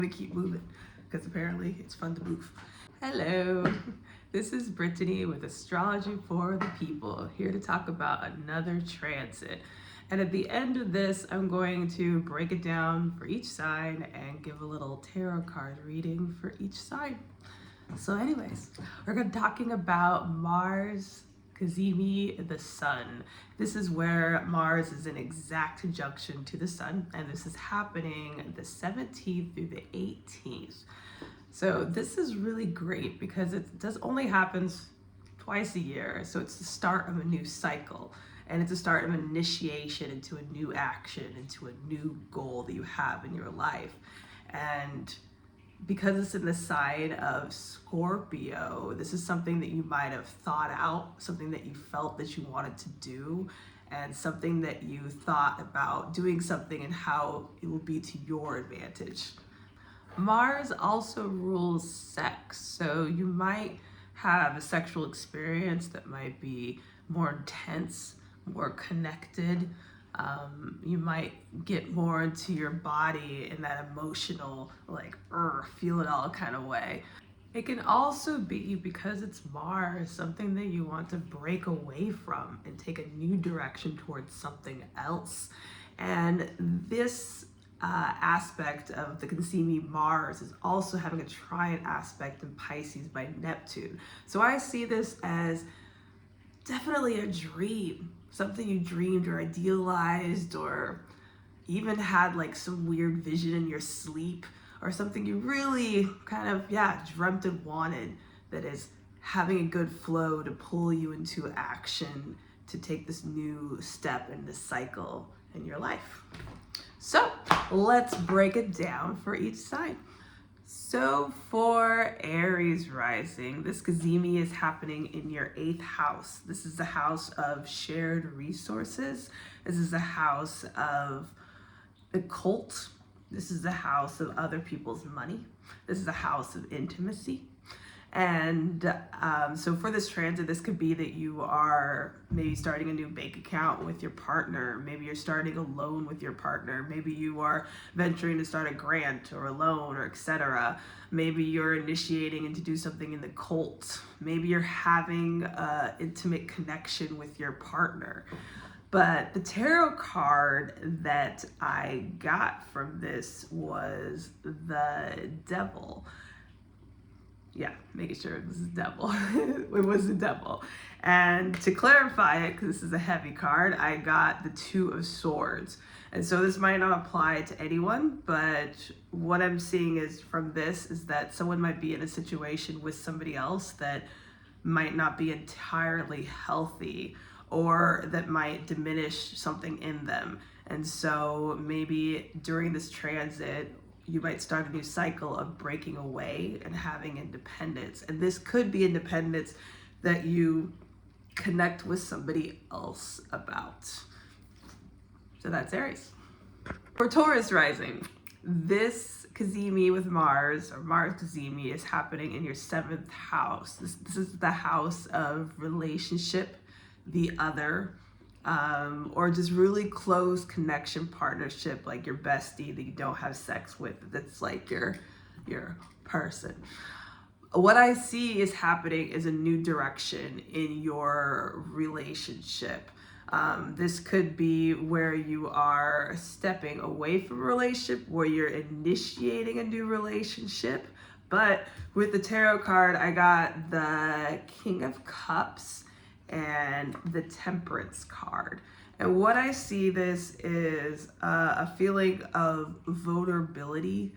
I'm gonna keep moving because apparently it's fun to move. Hello, this is Brittany with Astrology for the People, here to talk about another transit. And at the end of this, I'm going to break it down for each sign and give a little tarot card reading for each sign. So anyways, we're going to be talking about Mars, Cazimi, the sun. This is where Mars is in exact conjunction to the sun, and this is happening the 17th through the 18th. So this is really great because it only happens twice a year. So it's the start of a new cycle, and it's a start of initiation into a new action, into a new goal that you have in your life. And because it's in the sign of Scorpio, this is something that you might have thought out, something that you felt that you wanted to do, and something that you thought about doing something and how it will be to your advantage. Mars also rules sex, so you might have a sexual experience that might be more intense, more connected. You might get more into your body in that emotional, like, feel it all kind of way. It can also be, because it's Mars, something that you want to break away from and take a new direction towards something else. And this aspect of the Cazimi Mars is also having a trine aspect in Pisces by Neptune. So I see this as definitely a dream, something you dreamed or idealized, or even had like some weird vision in your sleep, or something you really kind of, dreamt and wanted, that is having a good flow to pull you into action to take this new step in this cycle in your life. So let's break it down for each sign. So for Aries rising, this Cazimi is happening in your 8th house. This is the house of shared resources. This is the house of the cult. This is the house of other people's money. This is a house of intimacy. And so for this transit, this could be that you are maybe starting a new bank account with your partner. Maybe you're starting a loan with your partner. Maybe you are venturing to start a grant or a loan, or etc. Maybe you're initiating and to do something in the cult. Maybe you're having an intimate connection with your partner. But the tarot card that I got from this was the Devil. Yeah, making sure this is Devil. It was the Devil. And to clarify it, because this is a heavy card, I got the 2 of Swords. And so this might not apply to anyone, but what I'm seeing is from this is that someone might be in a situation with somebody else that might not be entirely healthy, or that might diminish something in them. And so maybe during this transit, you might start a new cycle of breaking away and having independence. And this could be independence that you connect with somebody else about. So that's Aries. For Taurus rising, this Cazimi with Mars, or Mars Cazimi, is happening in your 7th house. This is the house of relationship, the other, or just really close connection, partnership, like your bestie that you don't have sex with, that's like your person. What I see is happening is a new direction in your relationship. This could be where you are stepping away from a relationship, where you're initiating a new relationship. But with the tarot card, I got the King of Cups and the Temperance card. And what I see this is a feeling of vulnerability,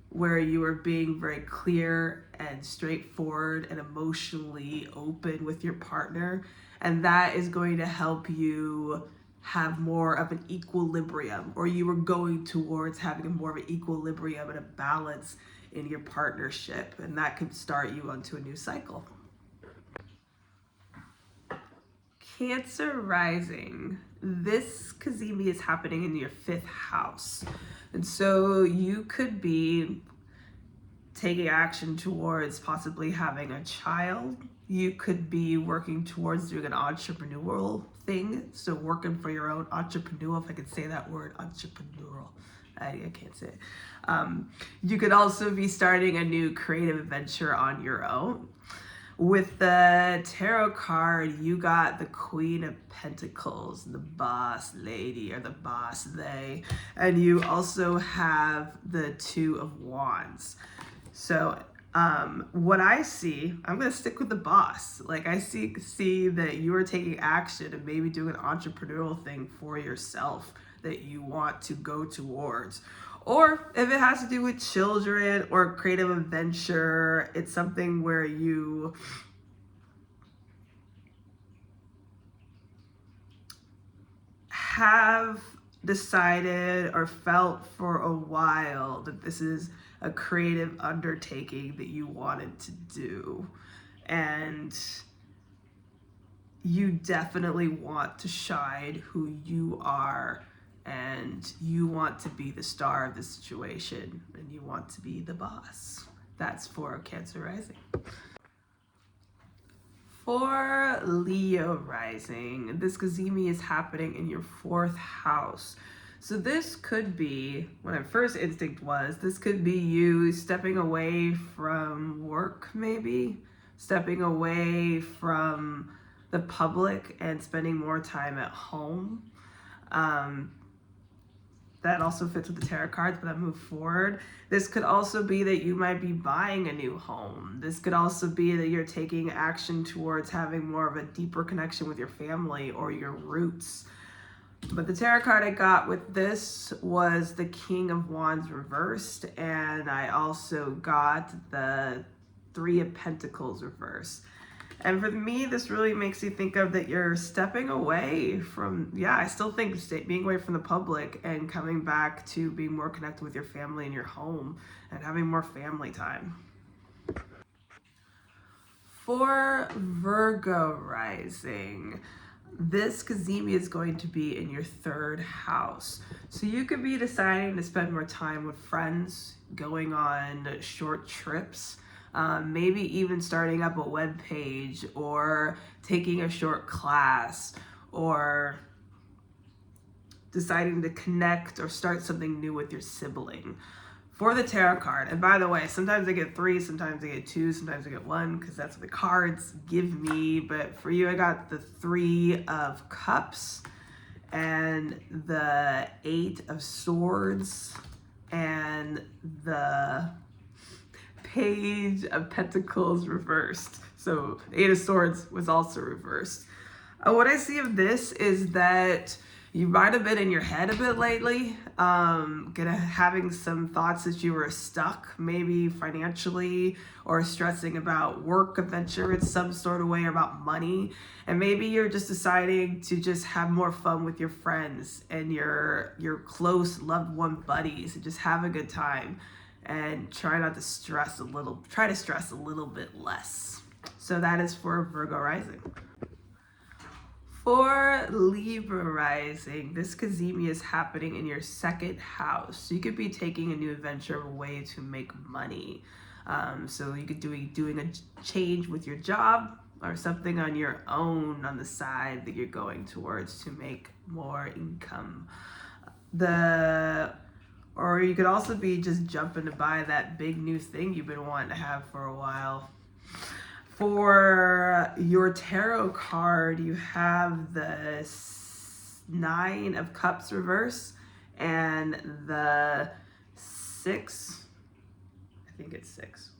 where you are being very clear and straightforward and emotionally open with your partner. And that is going to help you have more of an equilibrium, or you are going towards having more of an equilibrium and a balance in your partnership. And that could start you onto a new cycle. Cancer rising, this Cazimi is happening in your 5th house. And so you could be taking action towards possibly having a child. You could be working towards doing an entrepreneurial thing. So working for your own entrepreneurial, if I could say that word, entrepreneurial. I can't say it. You could also be starting a new creative venture on your own. With the tarot card, you got the Queen of Pentacles, the boss lady or the boss they, and you also have the Two of Wands. So what I see, I'm going to stick with the boss. Like I see that you are taking action and maybe doing an entrepreneurial thing for yourself that you want to go towards. Or if it has to do with children or creative adventure, it's something where you have decided or felt for a while that this is a creative undertaking that you wanted to do. And you definitely want to shine who you are, and you want to be the star of the situation, and you want to be the boss. That's for Cancer rising. For Leo rising, this Cazimi is happening in your 4th house. So this could be, what my first instinct was, this could be you stepping away from work, maybe stepping away from the public and spending more time at home. That also fits with the tarot cards, but I move forward. This could also be that you might be buying a new home. This could also be that you're taking action towards having more of a deeper connection with your family or your roots. But the tarot card I got with this was the King of Wands reversed, and I also got the Three of Pentacles reversed. And for me, this really makes you think of that you're stepping away from, I still think being away from the public and coming back to being more connected with your family and your home and having more family time. For Virgo rising, this Cazimi is going to be in your 3rd house. So you could be deciding to spend more time with friends, going on short trips, maybe even starting up a web page or taking a short class or deciding to connect or start something new with your sibling. For the tarot card, and by the way, sometimes I get 3, sometimes I get 2, sometimes I get 1 because that's what the cards give me. But for you, I got the 3 of Cups and the 8 of Swords and the Page of Pentacles reversed. So 8 of Swords was also reversed. What I see of this is that you might have been in your head a bit lately, having some thoughts that you were stuck, maybe financially, or stressing about work adventure in some sort of way, or about money. And maybe you're just deciding to just have more fun with your friends and your close loved one buddies and just have a good time and try to stress a little bit less. So that is for Virgo rising. For Libra rising, this Cazimi is happening in your 2nd house. So you could be taking a new adventure, a way to make money. So you could be doing a change with your job or something on your own on the side that you're going towards to make more income. Or you could also be just jumping to buy that big new thing you've been wanting to have for a while. For your tarot card, you have the 9 of Cups reverse and the 6. I think it's 6.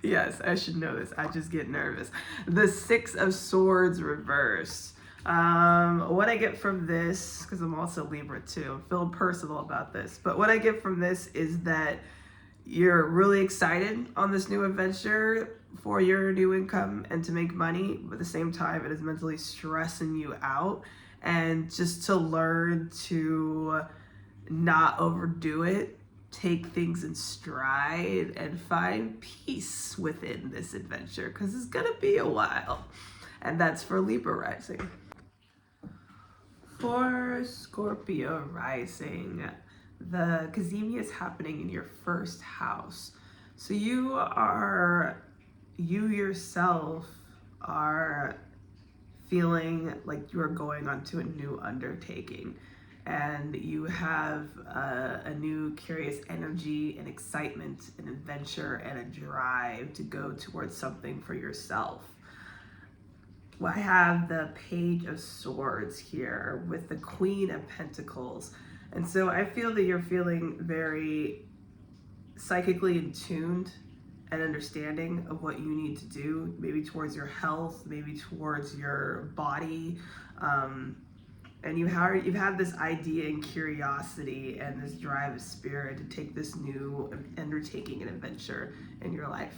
Yes, I should know this. I just get nervous. The 6 of Swords reversed. What I get from this, because I'm also Libra too, I'm feeling personal about this, but what I get from this is that you're really excited on this new adventure for your new income and to make money, but at the same time it is mentally stressing you out, and just to learn to not overdo it, take things in stride and find peace within this adventure, because it's gonna be a while. And that's for Libra rising. For Scorpio rising, the Cazimi is happening in your 1st house. So you yourself are feeling like you are going onto a new undertaking. and you have a new curious energy and excitement and adventure and a drive to go towards something for yourself. Well, I have the Page of Swords here with the Queen of Pentacles. And so I feel that you're feeling very psychically in tuned and understanding of what you need to do, maybe towards your health, maybe towards your body. And you've had this idea and curiosity and this drive of spirit to take this new undertaking and adventure in your life.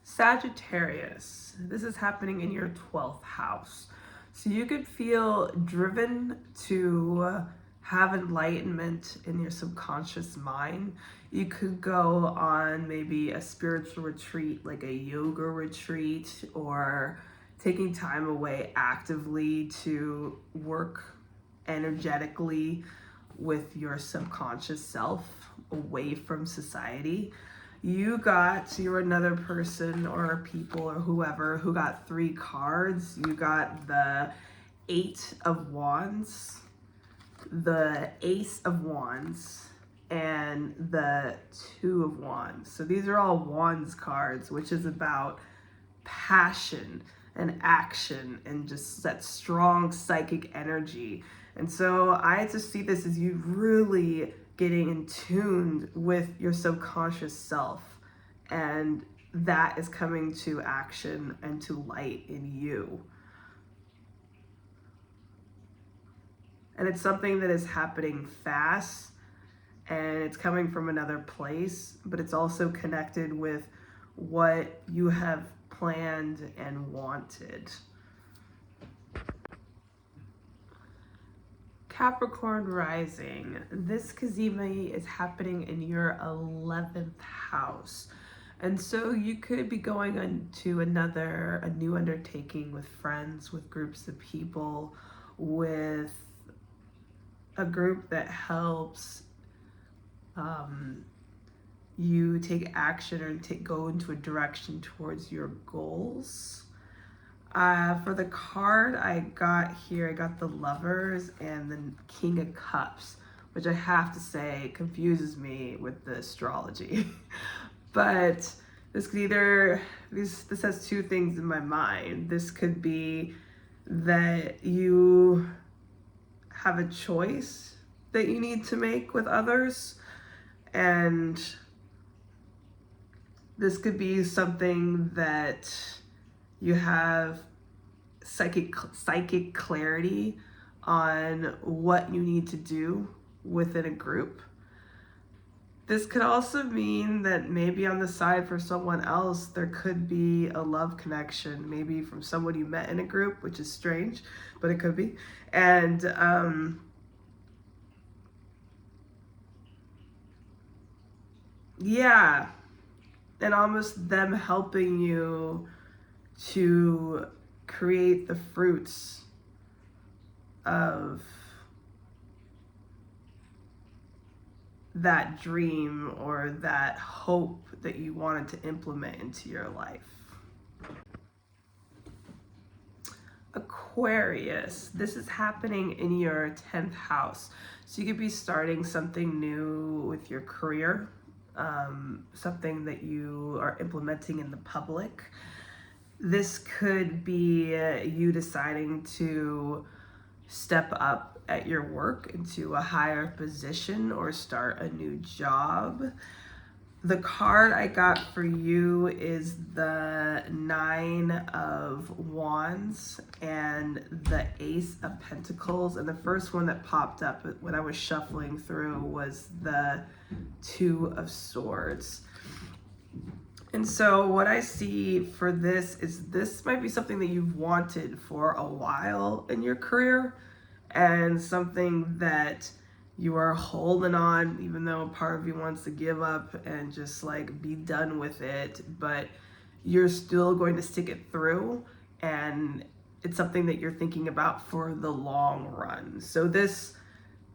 Sagittarius, this is happening in your 12th house. So you could feel driven to have enlightenment in your subconscious mind. You could go on maybe a spiritual retreat, like a yoga retreat, or taking time away actively to work energetically with your subconscious self away from society. You're another person or people or whoever who got 3 cards. You got the 8 of Wands, the Ace of Wands, and the 2 of Wands. So these are all Wands cards, which is about passion and action and just that strong psychic energy. And so I just see this as you really getting in tune with your subconscious self, and that is coming to action and to light in you. And it's something that is happening fast, and it's coming from another place, but it's also connected with what you have planned and wanted. Capricorn rising, this Cazimi is happening in your 11th house. And so you could be going into a new undertaking with friends, with groups of people, with a group that helps you take action or go into a direction towards your goals. For the card I got here, I got the Lovers and the King of Cups, which I have to say confuses me with the astrology. But this could this has 2 things in my mind. This could be that you have a choice that you need to make with others, and this could be something that you have psychic clarity on what you need to do within a group. This could also mean that maybe on the side for someone else, there could be a love connection, maybe from someone you met in a group, which is strange, but it could be. And yeah, and almost them helping you to create the fruits of that dream or that hope that you wanted to implement into your life. Aquarius, this is happening in your 10th house. So you could be starting something new with your career, something that you are implementing in the public. This could be you deciding to step up at your work into a higher position or start a new job. The card I got for you is the 9 of Wands and the Ace of Pentacles. And the first one that popped up when I was shuffling through was the 2 of Swords. And so what I see for this is this might be something that you've wanted for a while in your career, and something that you are holding on, even though a part of you wants to give up and just like be done with it, but you're still going to stick it through, and it's something that you're thinking about for the long run. So this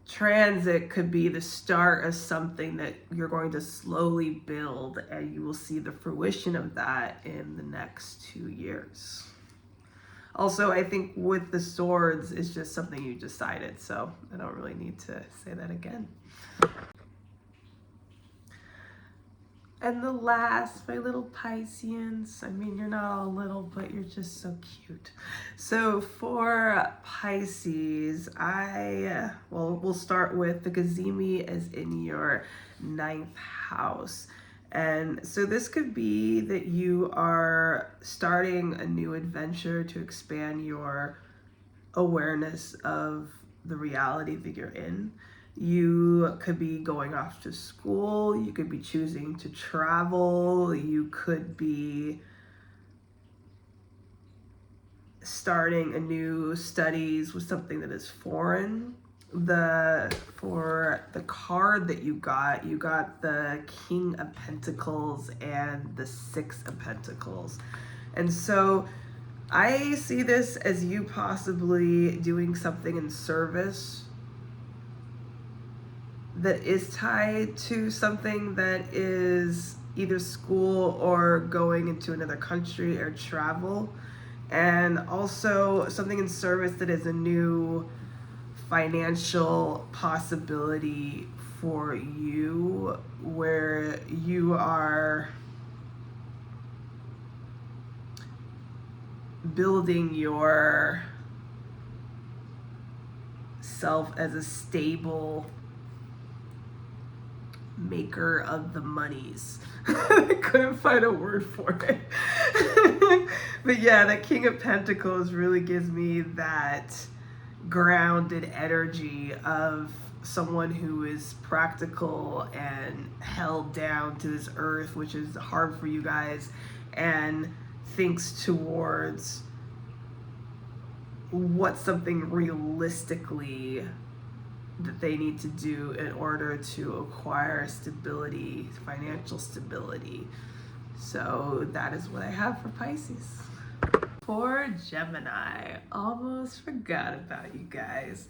transit could be the start of something that you're going to slowly build, and you will see the fruition of that in the next 2 years. Also, I think with the swords, it's just something you decided, so I don't really need to say that again. And the last, my little Pisceans. I mean, you're not all little, but you're just so cute. So for Pisces, we'll start with the Cazimi as in your 9th house. And so this could be that you are starting a new adventure to expand your awareness of the reality that you're in. You could be going off to school, you could be choosing to travel, you could be starting a new studies with something that is foreign. For the card that you got the King of Pentacles and the Six of Pentacles. And so I see this as you possibly doing something in service that is tied to something that is either school or going into another country or travel, and also something in service that is a new financial possibility for you, where you are building your self as a stable maker of the monies. I couldn't find a word for it. But yeah, that King of Pentacles really gives me that grounded energy of someone who is practical and held down to this earth, which is hard for you guys, and thinks towards what's something realistically that they need to do in order to acquire stability, financial stability. So that is what I have for Pisces. For Gemini, almost forgot about you guys.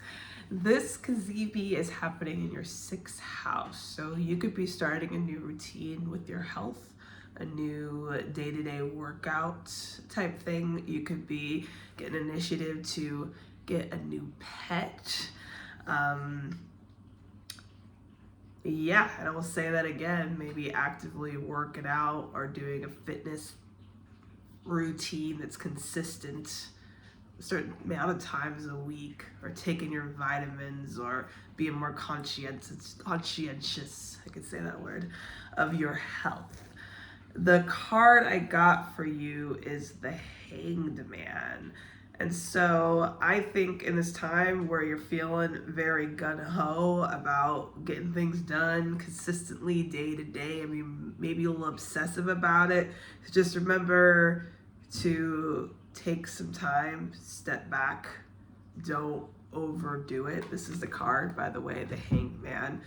This Cazimi is happening in your 6th house. So you could be starting a new routine with your health, a new day-to-day workout type thing. You could be getting an initiative to get a new pet. Yeah, and I will say that again, maybe actively working out or doing a fitness routine that's consistent a certain amount of times a week, or taking your vitamins, or being more conscientious, I could say that word, of your health. The card I got for you is the Hanged Man. And so I think in this time where you're feeling very gung-ho about getting things done consistently day to day, I mean, maybe a little obsessive about it, just remember to take some time, step back, don't overdo it. This is the card, by the way, the Hanged Man.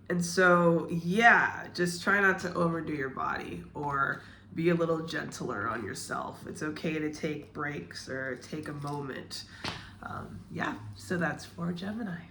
And so, yeah, just try not to overdo your body, or be a little gentler on yourself. It's okay to take breaks or take a moment. Yeah, so that's for Gemini.